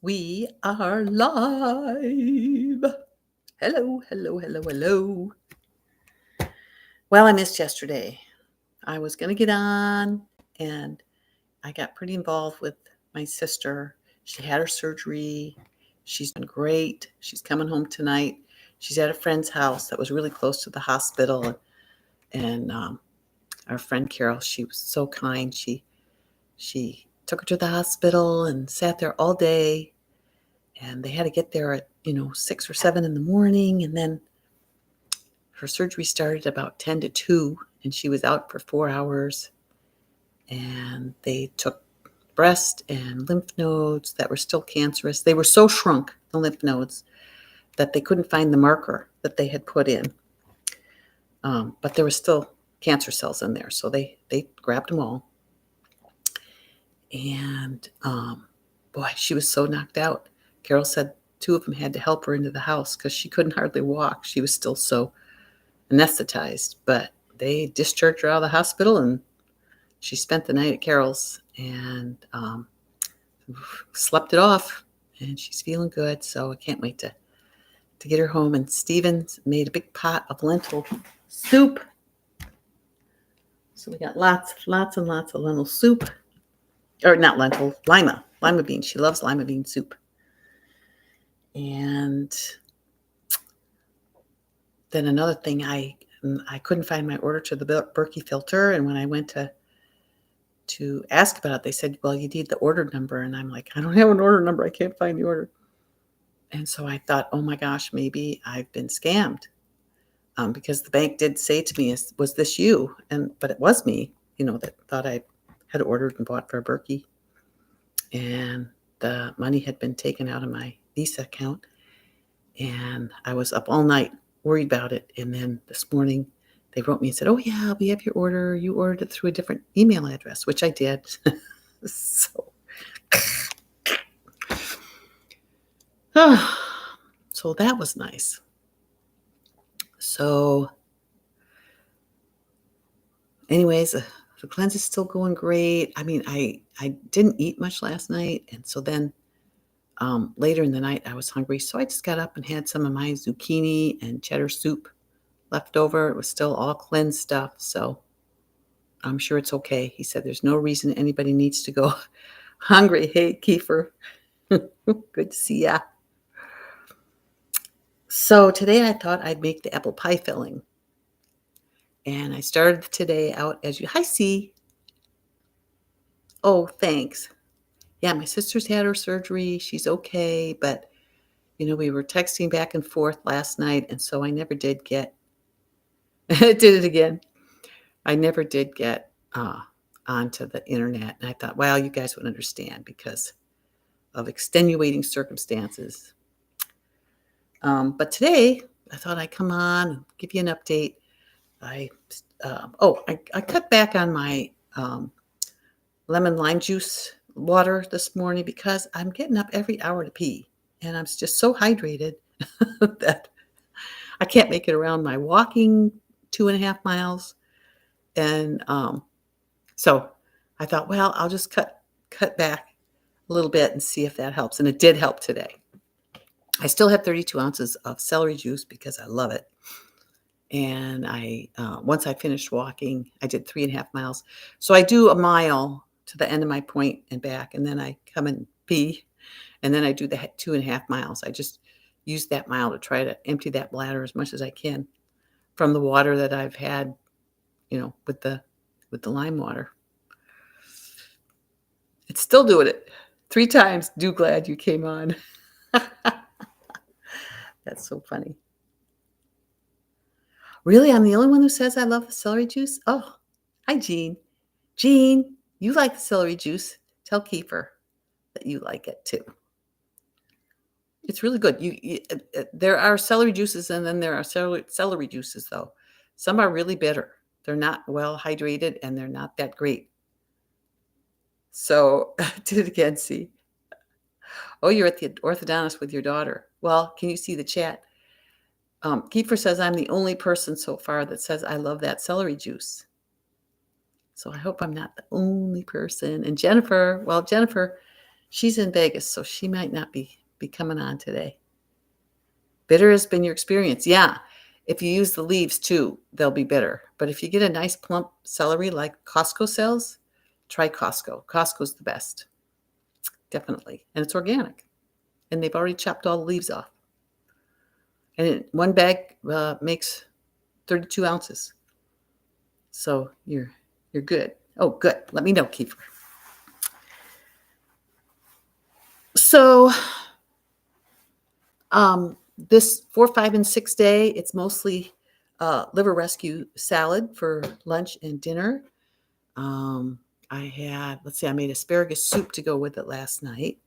We are live. Hello, hello, hello, hello. Well, I missed yesterday. I was going to get on, and I got pretty involved with my sister. She had her surgery. She's doing great. She's coming home tonight. She's at a friend's house that was really close to the hospital. And our friend Carol, she was so kind. She took her to the hospital and sat there all day. And they had to get there at 6 or 7 in the morning, and then her surgery started about 10 to 2, and she was out for 4 hours. And they took breast and lymph nodes that were still cancerous. They were so shrunk, the lymph nodes, that they couldn't find the marker that they had put in, but there were still cancer cells in there, so they grabbed them all. And boy, she was so knocked out. Carol said 2 of them had to help her into the house because she couldn't hardly walk. She was still so anesthetized. But they discharged her out of the hospital, and she spent the night at Carol's and slept it off. And she's feeling good, so I can't wait to get her home. And Steven's made a big pot of lentil soup. So we got lots and lots of lentil soup. Or not lentil, lima beans. She loves lima bean soup. And then another thing, I couldn't find my order to the Berkey filter, and when I went to ask about it, they said, well, you need the order number, and I'm like, I don't have an order number. I can't find the order. And so I thought, oh my gosh, maybe I've been scammed, because the bank did say to me, was this you? But it was me, that thought I had ordered and bought for a Berkey, and the money had been taken out of my Visa account, and I was up all night worried about it. And then this morning they wrote me and said, oh yeah, we have your order. You ordered it through a different email address, which I did. So that was nice. So anyways, the cleanse is still going great. I mean, I didn't eat much last night, and so then later in the night I was hungry, so I just got up and had some of my zucchini and cheddar soup left over. It was still all cleansed stuff, so I'm sure it's okay. He said there's no reason anybody needs to go hungry. Hey, Kiefer. Good to see ya. So today I thought I'd make the apple pie filling. And I started today out as you... Hi, C. Oh, thanks. Yeah, my sister's had her surgery. She's okay, but, we were texting back and forth last night, and so I never did get... did it again. I never did get onto the internet, and I thought, well, you guys would understand because of extenuating circumstances. But today, I thought I'd come on and give you an update. I cut back on my lemon lime juice water this morning because I'm getting up every hour to pee, and I'm just so hydrated that I can't make it around my walking 2.5 miles. And so I thought, well, I'll just cut back a little bit and see if that helps. And it did help today. I still have 32 ounces of celery juice because I love it. And I once I finished walking, I did 3.5 miles. So I do a mile to the end of my point and back, and then I come and pee, and then I do the 2.5 miles. I just use that mile to try to empty that bladder as much as I can from the water that I've had, with the lime water. It's still doing it 3 times. Do glad you came on. That's so funny. Really? I'm the only one who says I love the celery juice? Oh, hi, Jean. Jean, you like the celery juice. Tell Kiefer that you like it too. It's really good. There are celery juices, and then there are celery juices, though. Some are really bitter. They're not well hydrated, and they're not that great. So, did it again, see? Oh, you're at the orthodontist with your daughter. Well, can you see the chat? Kiefer says, I'm the only person so far that says I love that celery juice. So I hope I'm not the only person. And Jennifer, She's in Vegas, so she might not be coming on today. Bitter has been your experience. Yeah. If you use the leaves too, they'll be bitter. But if you get a nice plump celery like Costco sells, try Costco. Costco's the best. Definitely. And it's organic. And they've already chopped all the leaves off. And one bag makes 32 ounces. So you're good. Oh, good. Let me know, Kiefer. So this 4, 5, and 6 day, it's mostly liver rescue salad for lunch and dinner. I made asparagus soup to go with it last night.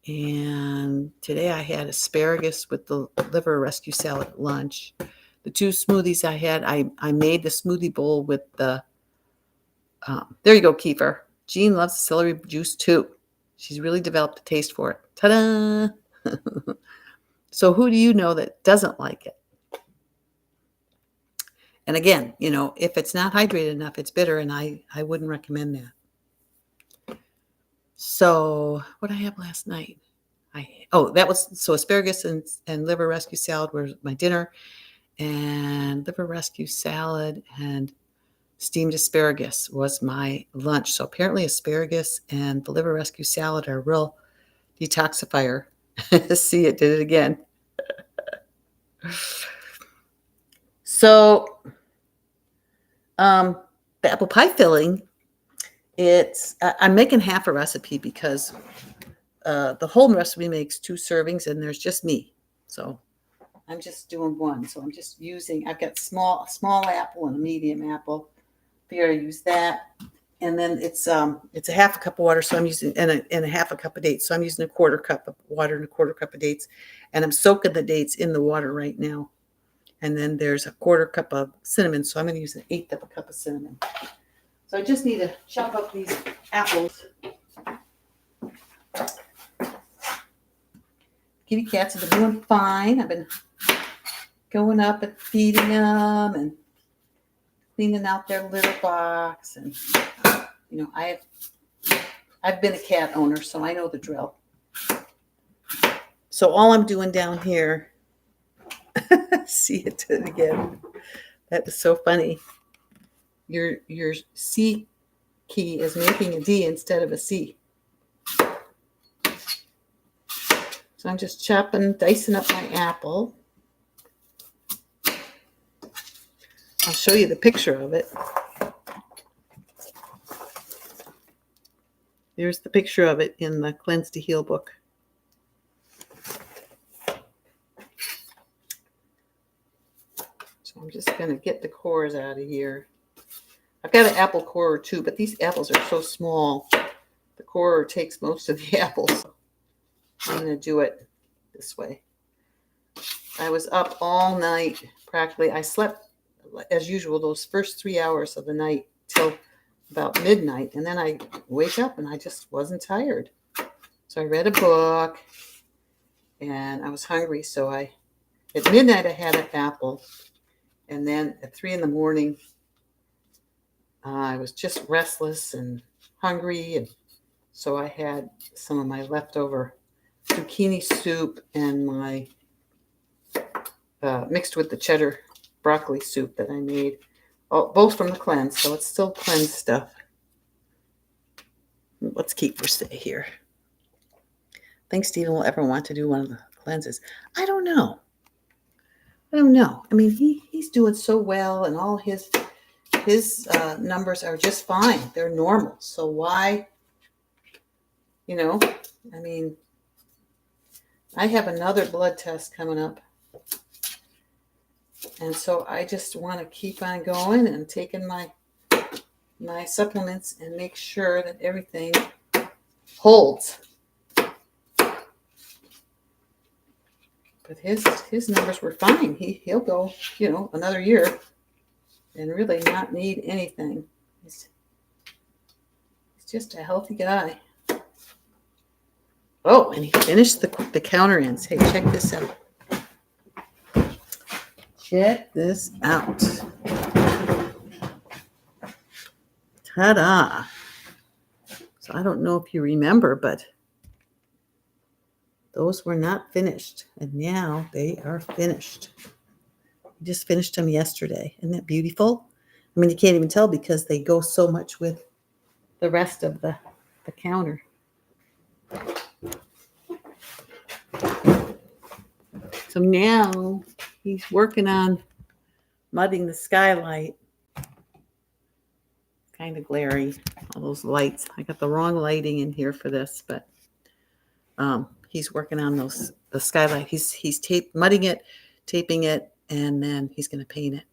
And today I had asparagus with the liver rescue salad at lunch. The 2 smoothies I had, I made the smoothie bowl with the, there you go, Kiefer. Jean loves celery juice too. She's really developed a taste for it. Ta-da! So who do you know that doesn't like it? And again, if it's not hydrated enough, it's bitter, and I wouldn't recommend that. So what did I have last night? Asparagus and liver rescue salad were my dinner, and liver rescue salad and steamed asparagus was my lunch. So apparently asparagus and the liver rescue salad are a real detoxifier. See, it did it again. So the apple pie filling, I'm making half a recipe because the whole recipe makes 2 servings and there's just me. So I'm just doing one. So I'm just I've got a small apple and a medium apple. Here I use that. And then it's a half a cup of water. So I'm using, and a half a cup of dates. So I'm using a quarter cup of water and a quarter cup of dates. And I'm soaking the dates in the water right now. And then there's a quarter cup of cinnamon. So I'm going to use 1/8 of a cup of cinnamon. So I just need to chop up these apples. Kitty cats have been doing fine. I've been going up and feeding them and cleaning out their litter box. And, I've been a cat owner, so I know the drill. So all I'm doing down here, see, it did it again. That was so funny. Your C key is making a D instead of a C. So I'm just dicing up my apple. I'll show you the picture of it. There's the picture of it in the Cleanse to Heal book. So I'm just going to get the cores out of here. I've got an apple corer too, but these apples are so small. The corer takes most of the apples. I'm going to do it this way. I was up all night practically. I slept as usual those first 3 hours of the night till about midnight, and then I wake up and I just wasn't tired. So I read a book and I was hungry, so at midnight I had an apple, and then at 3 a.m. I was just restless and hungry, and so I had some of my leftover zucchini soup and my mixed with the cheddar broccoli soup that I made, both from the Cleanse, so it's still Cleanse stuff. Let's keep for stay here. I think Stephen will ever want to do one of the cleanses. I don't know. I mean, he's doing so well, and all his numbers are just fine. They're normal. So why? I mean, I have another blood test coming up. And so I just want to keep on going and taking my supplements and make sure that everything holds. But his numbers were fine. He'll go, another year and really not need anything. He's just a healthy guy. Oh, and he finished the counter ends. Hey, check this out. Check this out. Ta-da. So I don't know if you remember, but Those were not finished, and now they are finished. I just finished them yesterday. Isn't that beautiful? I mean, you can't even tell because they go so much with the rest of the counter. So now he's working on mudding the skylight. Kind of glary, all those lights. I got the wrong lighting in here for this, but he's working on the skylight. He's mudding it, taping it, and then he's going to paint it.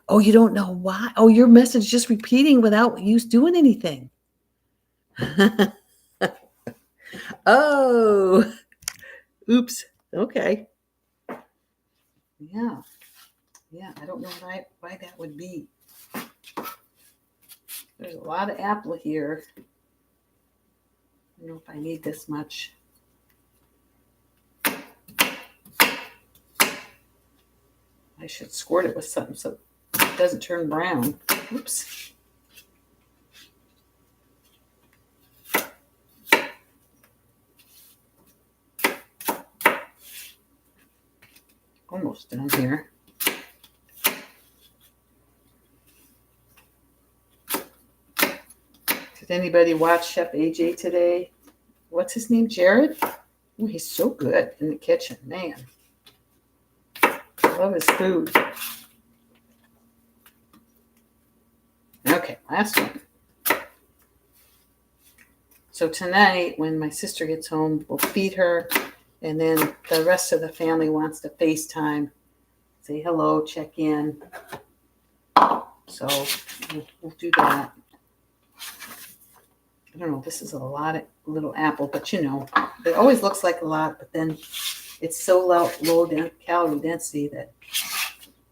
Oh, you don't know why? Oh, your message just repeating without you doing anything. Oh, oops. Okay. Yeah. I don't know why that would be. There's a lot of apple here. I don't know if I need this much. I should squirt it with something so it doesn't turn brown. Oops. Almost done here. Did anybody watch Chef AJ today? What's his name? Jared? Oh, he's so good in the kitchen, man. I love his food. Okay, last one. So tonight, when my sister gets home, we'll feed her, and then the rest of the family wants to FaceTime, say hello, check in. So we'll do that. I don't know, this is a lot of little apple, but you know, it always looks like a lot, but then it's so low calorie density that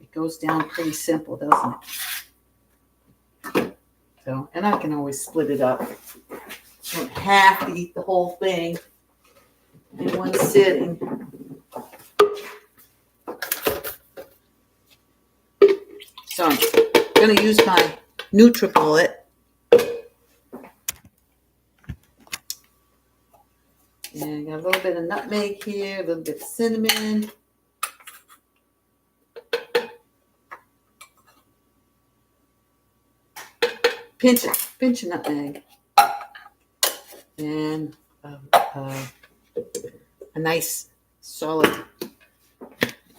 it goes down pretty simple, doesn't it? So, and I can always split it up. I don't have to eat the whole thing in one sitting. So I'm going to use my NutriBullet. And got a little bit of nutmeg here, a little bit of cinnamon. Pinch of nutmeg. And a nice solid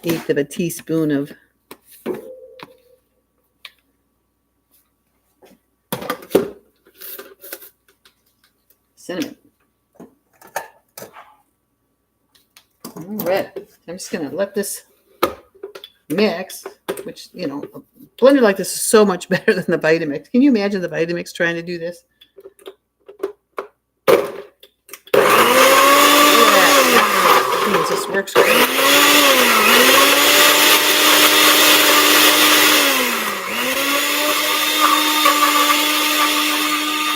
1/8 of a teaspoon of cinnamon. All right, I'm just going to let this mix, which, you know, a blender like this is so much better than the Vitamix. Can you imagine the Vitamix trying to do this? It just works great.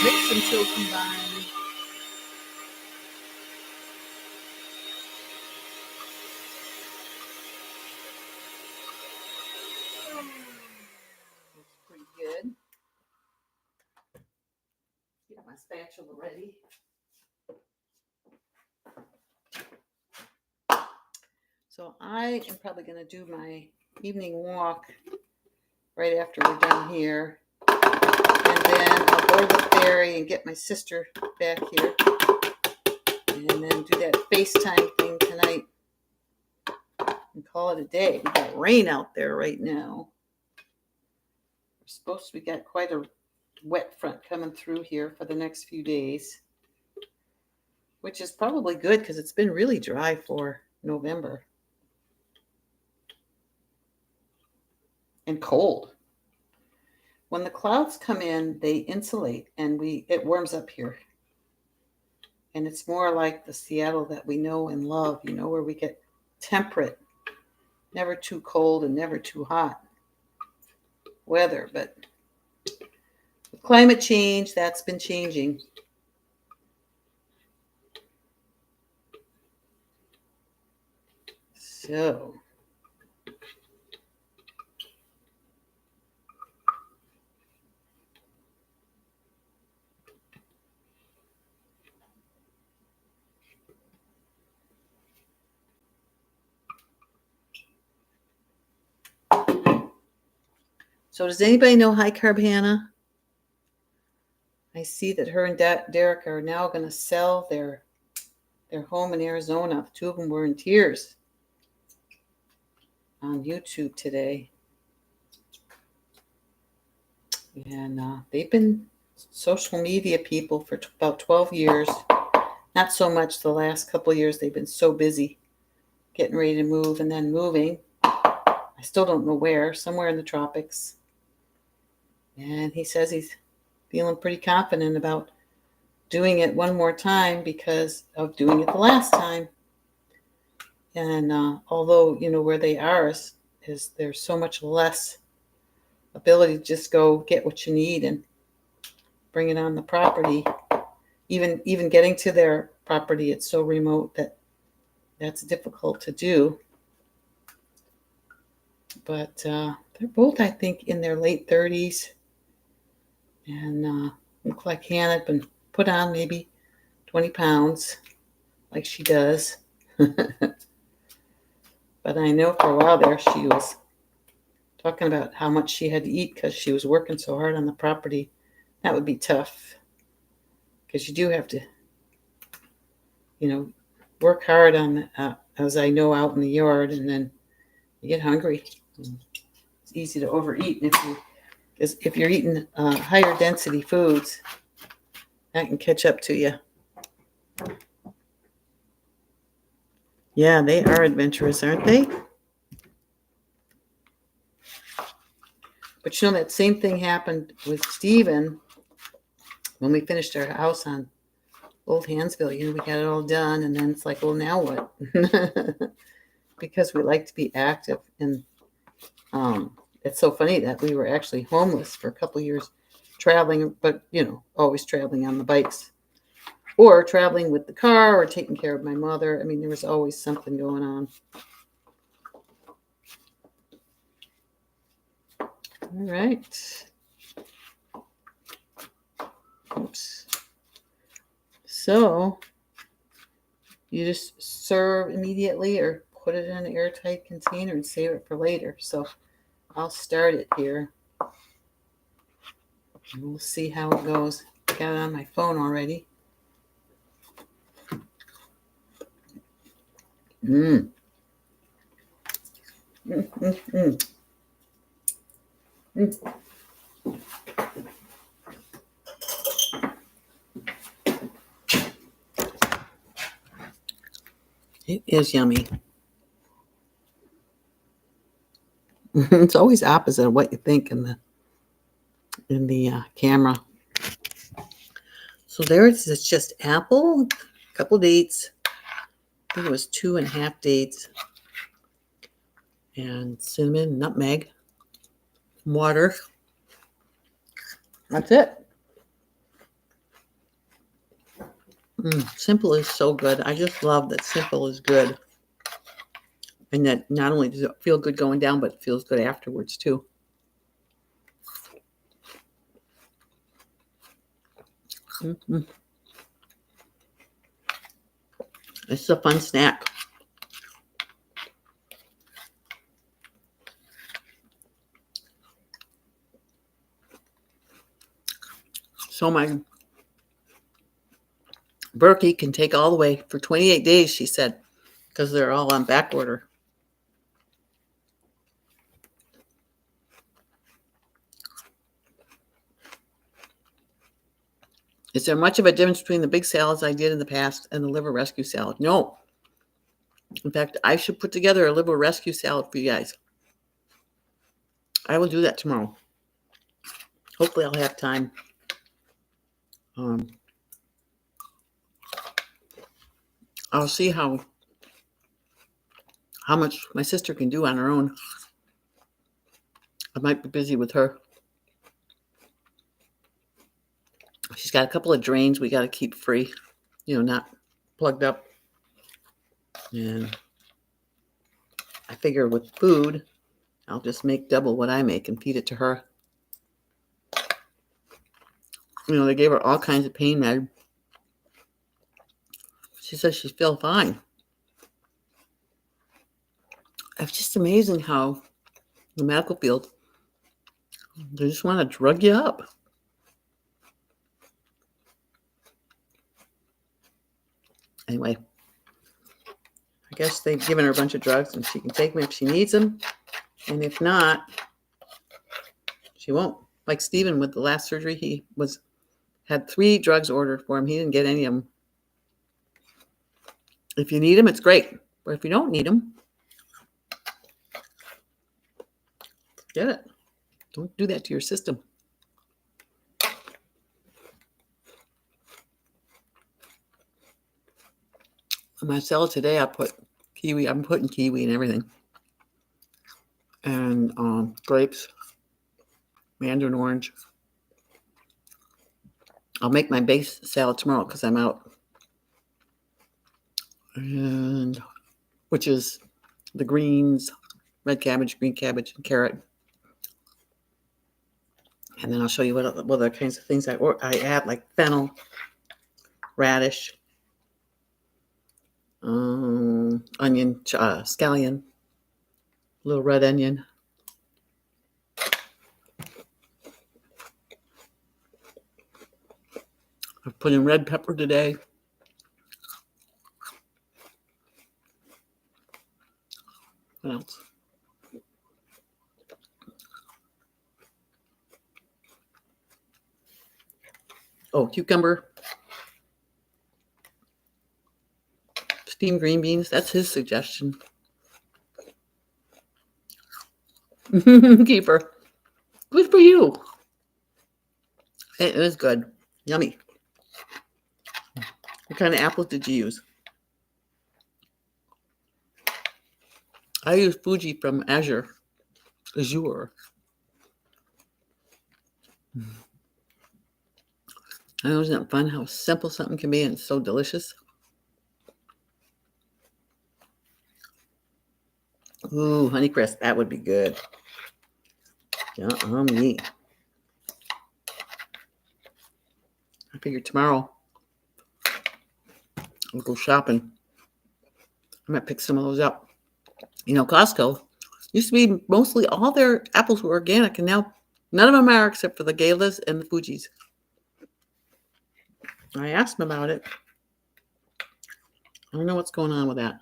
Mix until combined. Looks pretty good. Get my spatula ready. So I am probably going to do my evening walk right after we're done here. And then I'll board the ferry and get my sister back here. And then do that FaceTime thing tonight. And call it a day. We got rain out there right now. We got quite a wet front coming through here for the next few days. Which is probably good because it's been really dry for November. And cold. When the clouds come in, they insulate and it warms up here. And it's more like the Seattle that we know and love, you know, where we get temperate, never too cold and never too hot weather. But with climate change, that's been changing. So So does anybody know High Carb Hannah? I see that her and Derek are now going to sell their home in Arizona. The two of them were in tears on YouTube today. And they've been social media people for about 12 years. Not so much the last couple of years. They've been so busy getting ready to move and then moving. I still don't know where, somewhere in the tropics. And he says he's feeling pretty confident about doing it one more time because of doing it the last time. And although, where they are is there's so much less ability to just go get what you need and bring it on the property. Even getting to their property, it's so remote that's difficult to do. But they're both, I think, in their late 30s. And look like Hannah had been put on maybe 20 pounds, like she does. But I know for a while there she was talking about how much she had to eat because she was working so hard on the property. That would be tough because you do have to, work hard on, as I know, out in the yard, and then you get hungry. It's easy to overeat. And if you're eating higher density foods, that can catch up to you. Yeah, they are adventurous, aren't they? But that same thing happened with Steven when we finished our house on Old Hansville. We got it all done, and then it's like, well, now what? Because we like to be active. And it's so funny that we were actually homeless for a couple of years, traveling, but, always traveling on the bikes or traveling with the car or taking care of my mother. I mean, there was always something going on. All right. Oops. So you just serve immediately or put it in an airtight container and save it for later. So I'll start it here. And we'll see how it goes. Got it on my phone already. Mm. Mm, mm, mm. Mm. It is yummy. It's always opposite of what you think in the camera. So there it is. It's just apple, a couple dates. I think it was 2.5 dates, and cinnamon, nutmeg, water. That's it. Simple is so good. I just love that simple is good. And that not only does it feel good going down, but it feels good afterwards too. Mm-hmm. It's a fun snack. So my Berkey can take all the way for 28 days, she said, because they're all on back order. Is there much of a difference between the big salads I did in the past and the liver rescue salad? No. In fact, I should put together a liver rescue salad for you guys. I will do that tomorrow. Hopefully I'll have time. I'll see how much my sister can do on her own. I might be busy with her. She's got a couple of drains we got to keep free, not plugged up. And I figure with food, I'll just make double what I make and feed it to her. They gave her all kinds of pain med. She says she feels fine. It's just amazing how the medical field They just want to drug you up. Anyway, I guess they've given her a bunch of drugs and she can take them if she needs them. And if not, she won't. Like Stephen with the last surgery, he had 3 drugs ordered for him. He didn't get any of them. If you need them, it's great. But if you don't need them, get it. Don't do that to your system. On my salad today, I put kiwi. I'm putting kiwi and everything. And grapes, mandarin orange. I'll make my base salad tomorrow because I'm out. And which is the greens, red cabbage, green cabbage, and carrot. And then I'll show you what other kinds of things I add, like fennel, radish, onion, scallion, little red onion. I've put in red pepper today. What else? Oh, cucumber. Steamed green beans. That's his suggestion. Keeper. Good for you. It was good. Yummy. What kind of apples did you use? I used Fuji from Azure. I know, isn't it fun how simple something can be and it's so delicious? Ooh, Honeycrisp, that would be good. Yummy. I figured tomorrow I'll go shopping. I might pick some of those up. You know, Costco used to be mostly all their apples were organic, and now none of them are except for the Galas and the Fujis. I asked them about it. I don't know what's going on with that.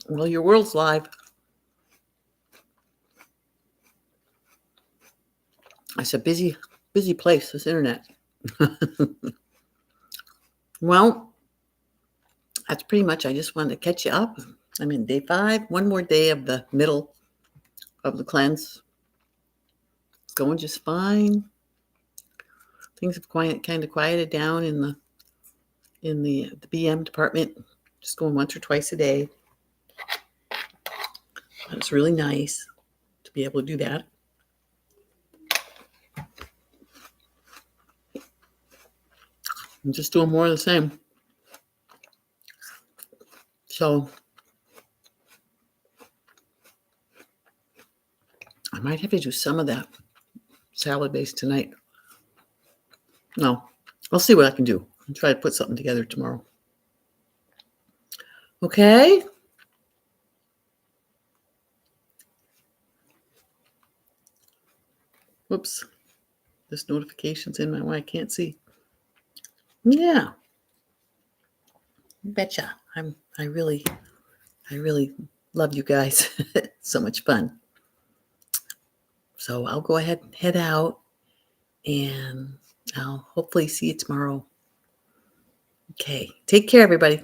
Well, your world's live. It's a busy place, this internet. Well, that's pretty much. I just wanted to catch you up. I'm in day 5. One more day of the middle of the cleanse. It's going just fine. Things have kind of quieted down in the BM department. Just going once or twice a day. It's really nice to be able to do that. I'm just doing more of the same. So I might have to do some of that salad base tonight. No, I'll see what I can do. I'll try to put something together tomorrow. Okay. Whoops. This notification's in my way. I can't see. Yeah. Betcha. I really love you guys. It's so much fun. So I'll go ahead and head out, and I'll hopefully see you tomorrow. Okay. Take care, everybody.